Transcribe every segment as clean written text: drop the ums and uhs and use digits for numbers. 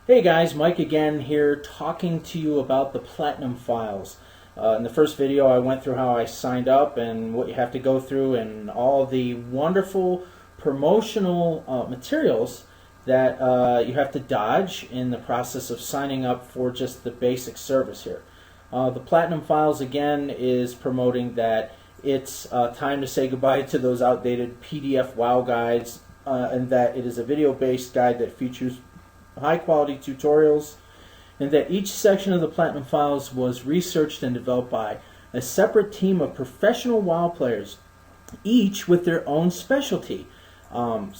Hey guys, Mike again here talking to you about the Platinum Files. In the first video I went through how I signed up and what you have to go through and all the wonderful promotional materials that you have to dodge in the process of signing up for just the basic service here. The Platinum Files again is promoting that it's time to say goodbye to those outdated PDF WoW guides and that it is a video-based guide that features high-quality tutorials, and that each section of the Platinum Files was researched and developed by a separate team of professional WoW players, each with their own specialty. We're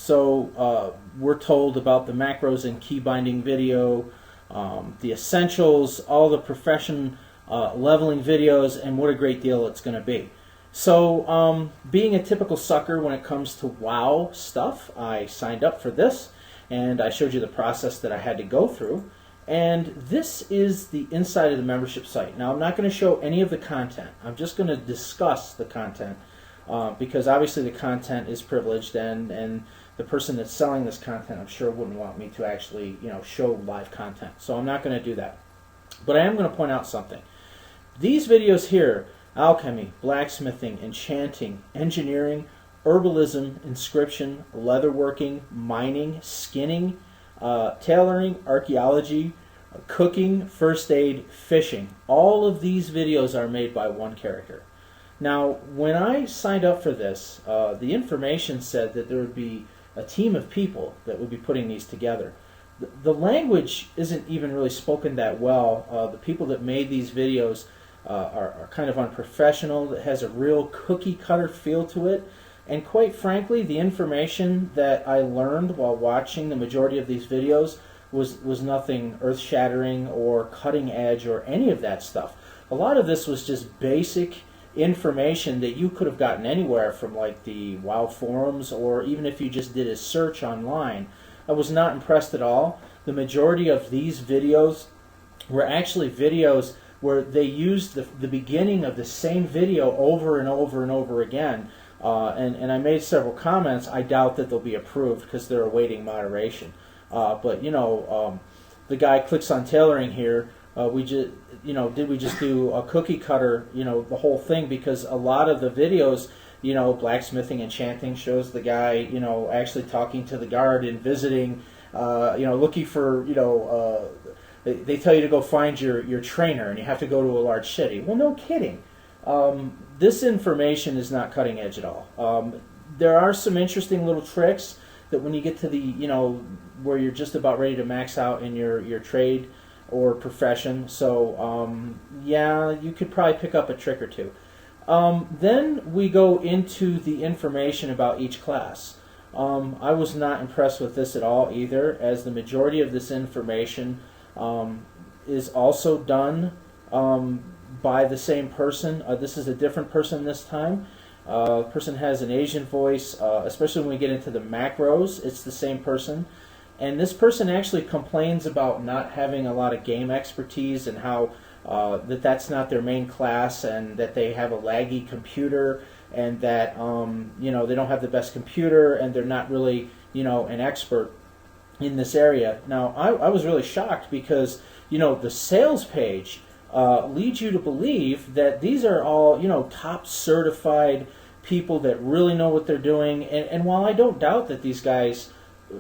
told about the macros and key binding video, the essentials, all the profession leveling videos, and what a great deal it's going to be. So, being a typical sucker when it comes to WoW stuff, I signed up for this. And I showed you the process that I had to go through. And this is the inside of the membership site. Now, I'm not going to show any of the content. I'm just going to discuss the content because obviously the content is privileged, and the person that's selling this content, I'm sure, wouldn't want me to actually, show live content. So I'm not going to do that. But I am going to point out something. These videos here, alchemy, blacksmithing, enchanting, engineering, herbalism, inscription, leatherworking, mining, skinning, tailoring, archaeology, cooking, first aid, fishing. All of these videos are made by one character. Now, when I signed up for this, the information said that there would be a team of people that would be putting these together. The language isn't even really spoken that well. The people that made these videos are kind of unprofessional. It has a real cookie-cutter feel to it. And quite frankly, the information that I learned while watching the majority of these videos was nothing earth-shattering or cutting-edge or any of that stuff. A lot of this was just basic information that you could have gotten anywhere from like the WoW forums, or even if you just did a search online. I was not impressed at all. The majority of these videos were actually videos where they used the beginning of the same video over and over and over again. And I made several comments. I doubt that they'll be approved because they're awaiting moderation. But the guy clicks on tailoring here. Did we just do a cookie cutter? The whole thing, because a lot of the videos, blacksmithing, enchanting shows the guy, actually talking to the guard and visiting, looking for, they tell you to go find your trainer and you have to go to a large city. Well, no kidding. This information is not cutting edge at all. There are some interesting little tricks that when you get to the, where you're just about ready to max out in your trade or profession. So, yeah, you could probably pick up a trick or two. Then we go into the information about each class. I was not impressed with this at all either, as the majority of this information is also done by the same person. This is a different person this time. The person has an Asian voice, especially when we get into the macros, it's the same person. And this person actually complains about not having a lot of game expertise and how that's not their main class, and that they have a laggy computer, and that they don't have the best computer, and they're not really an expert in this area. Now, I was really shocked because the sales page leads you to believe that these are all, top certified people that really know what they're doing. And while I don't doubt that these guys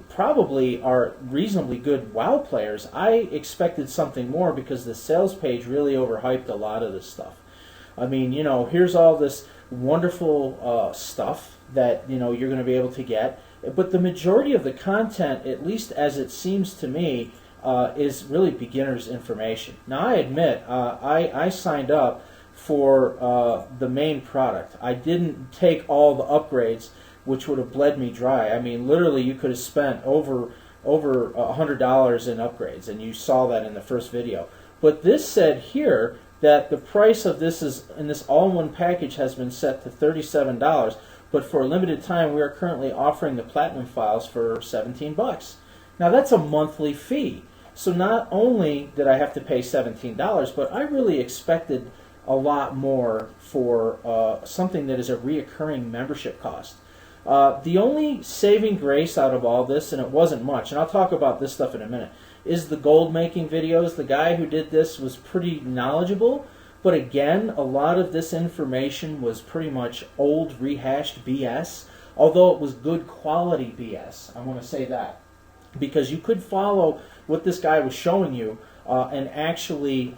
probably are reasonably good WoW players, I expected something more because the sales page really overhyped a lot of this stuff. I mean, here's all this wonderful stuff that, you're going to be able to get. But the majority of the content, at least as it seems to me, is really beginner's information. Now, I admit, I signed up for the main product. I didn't take all the upgrades, which would have bled me dry. I mean, literally, you could have spent over $100 in upgrades, and you saw that in the first video. But this said here that the price of this in this all-in-one package has been set to $37, but for a limited time, we are currently offering the Platinum Files for $17. Now, that's a monthly fee. So not only did I have to pay $17, but I really expected a lot more for something that is a reoccurring membership cost. The only saving grace out of all this, and it wasn't much, and I'll talk about this stuff in a minute, is the gold making videos. The guy who did this was pretty knowledgeable, but again, a lot of this information was pretty much old, rehashed BS, although it was good quality BS. I want to say that, because you could follow what this guy was showing you and actually,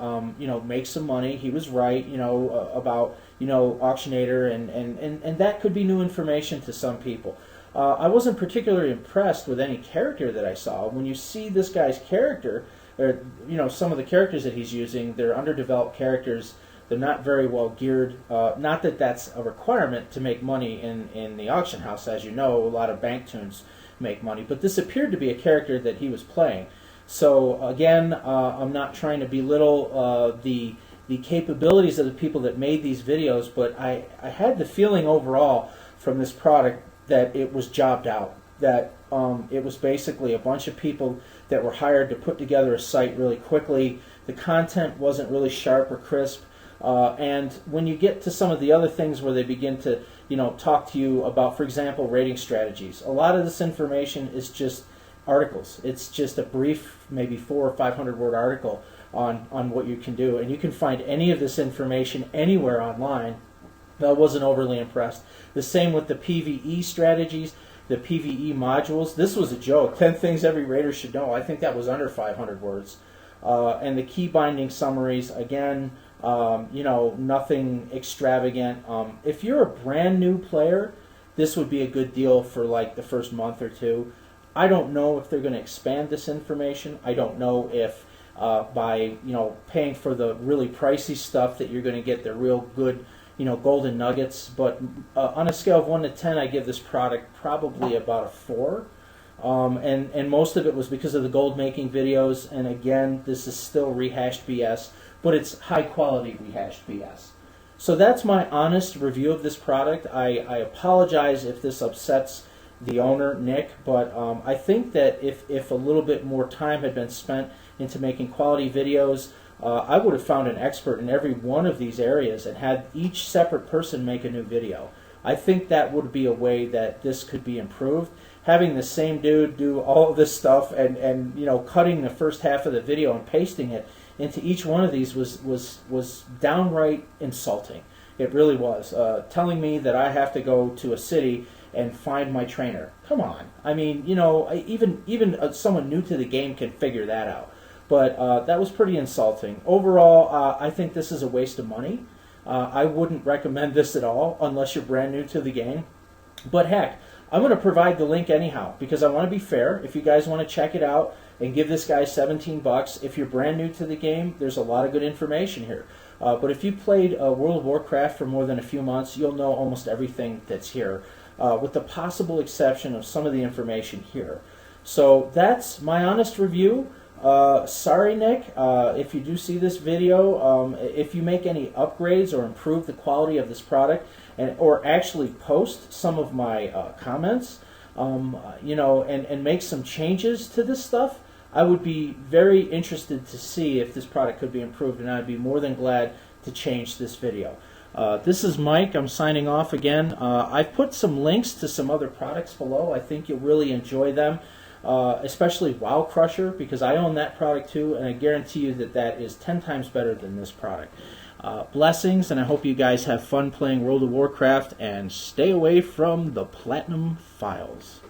make some money. He was right, about, Auctionator, and that could be new information to some people. I wasn't particularly impressed with any character that I saw. When you see this guy's character, or some of the characters that he's using, they're underdeveloped characters. They're not very well geared. Not that that's a requirement to make money in the auction house. As you know, a lot of bank tunes make money, but this appeared to be a character that he was playing. So again, I'm not trying to belittle the capabilities of the people that made these videos, but I had the feeling overall from this product that it was jobbed out, that it was basically a bunch of people that were hired to put together a site really quickly. The content wasn't really sharp or crisp, and when you get to some of the other things where they begin to talk to you about, for example, rating strategies, a lot of this information is just articles. It's just a brief, maybe 400 or 500 word article on what you can do, and you can find any of this information anywhere online. I wasn't overly impressed. The same with the PvE strategies, the PvE modules. This was a joke. 10 things every raider should know. I think that was under 500 words. And the key binding summaries, again, nothing extravagant. If you're a brand new player, this would be a good deal for like the first month or two. I don't know if they're going to expand this information. I don't know if by paying for the really pricey stuff that you're going to get the real good golden nuggets. But on a scale of 1 to 10, I give this product probably about a 4. And most of it was because of the gold making videos. And again, this is still rehashed BS, but it's high quality rehashed BS. So that's my honest review of this product. I apologize if this upsets the owner, Nick, but I think that if a little bit more time had been spent into making quality videos, I would have found an expert in every one of these areas and had each separate person make a new video. I think that would be a way that this could be improved. Having the same dude do all of this stuff and cutting the first half of the video and pasting it into each one of these was downright insulting. It really was. Telling me that I have to go to a city and find my trainer. Come on. I mean, even someone new to the game can figure that out. But that was pretty insulting. Overall, I think this is a waste of money. I wouldn't recommend this at all unless you're brand new to the game. But heck, I'm going to provide the link anyhow because I want to be fair. If you guys want to check it out and give this guy $17, if you're brand new to the game, there's a lot of good information here. But if you played World of Warcraft for more than a few months, you'll know almost everything that's here, with the possible exception of some of the information here. So that's my honest review. Sorry, Nick, if you do see this video, if you make any upgrades or improve the quality of this product, or actually post some of my comments, and make some changes to this stuff, I would be very interested to see if this product could be improved, and I'd be more than glad to change this video. This is Mike. I'm signing off again. I've put some links to some other products below. I think you'll really enjoy them. Especially WoW Crusher, because I own that product too, and I guarantee you that that is 10 times better than this product. Blessings, and I hope you guys have fun playing World of Warcraft, and stay away from the Platinum Files.